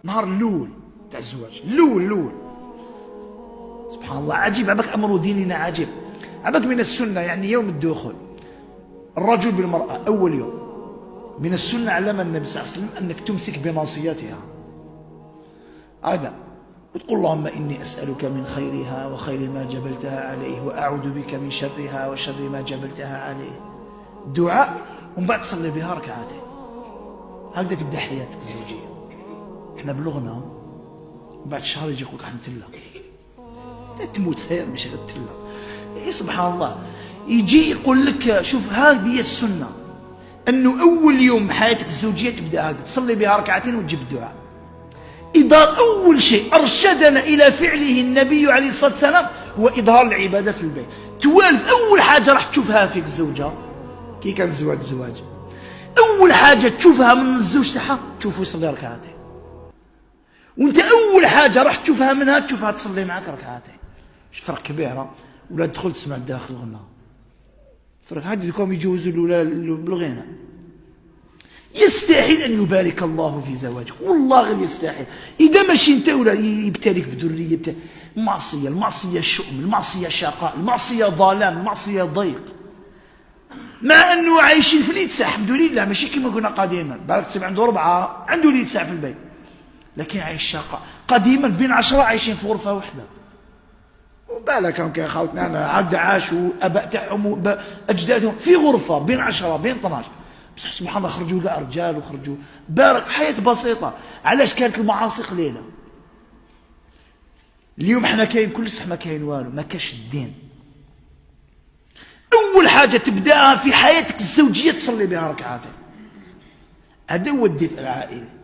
نهار الاول تاع الزواج، الاول سبحان الله عجيب. عباك امر ديننا عجيب. عباك من السنه يعني يوم الدخول الرجل بالمراه اول يوم من السنه علم النبي صلى الله عليه وسلم انك تمسك بناصيتها هذا وتقول اللهم اني اسالك من خيرها وخير ما جبلتها عليه واعوذ بك من شرها وشر ما جبلتها عليه. دعاء ومن بعد تصلي بها ركعتين. هكذا تبدا حياتك الزوجيه. احنا بلغنا بعد شهر يجي يقول لك حنتلك تموت خير مش غتلك. إيه سبحان الله. يجي يقول لك شوف هذه هي السنه، انه اول يوم حياتك الزوجيه تبدا هكذا تصلي بها ركعتين وتجيب الدعاء. إظهار أول شيء أرشدنا إلى فعله النبي عليه الصلاة والسلام هو إظهار العبادة في البيت. توالف أول حاجة راح تشوفها فيك الزوجة كي كان زواج أول حاجة تشوفها من الزوج تاعها تشوفه يصلي ركعتين، وأنت أول حاجة راح تشوفها منها تشوفها تصلي معك ركعتين. فرق كبير ولا تدخل تسمع داخل الغناء. فرق هذه دوكم يجوزوا الأولى بالغناء. يستحيل أن يبارك الله في زواجك، والله غير يستحيل. إذا ماشي أنت ولا يبتليك بذرية المعصية، المعصية شؤم، المعصية شقاء، المعصية ظلام، المعصية ضيق. مع أنه عايشين في الإتساع الحمد لله، ماشي كما كنا قديما، بالك تسمع عنده 4 عنده الإتساع في البيت، لكن عايش شقاء. قديما بين 10 عايشين في غرفة واحدة. وبالك كان خاوتنا أنا عاد عاشوا أباء تاعهم أجدادهم في غرفة بين 10 بين 12. بصح سبحان الله خرجوا كاع رجال وخرجوا بارك حياة بسيطة. علاش كانت المعاصي قليلة؟ اليوم حنا كاين كلش ما كاين والو، ما كاش الدين. أول حاجة تبداها في حياتك الزوجية تصلي بها ركعتين. هذا هو الدفء العائلي.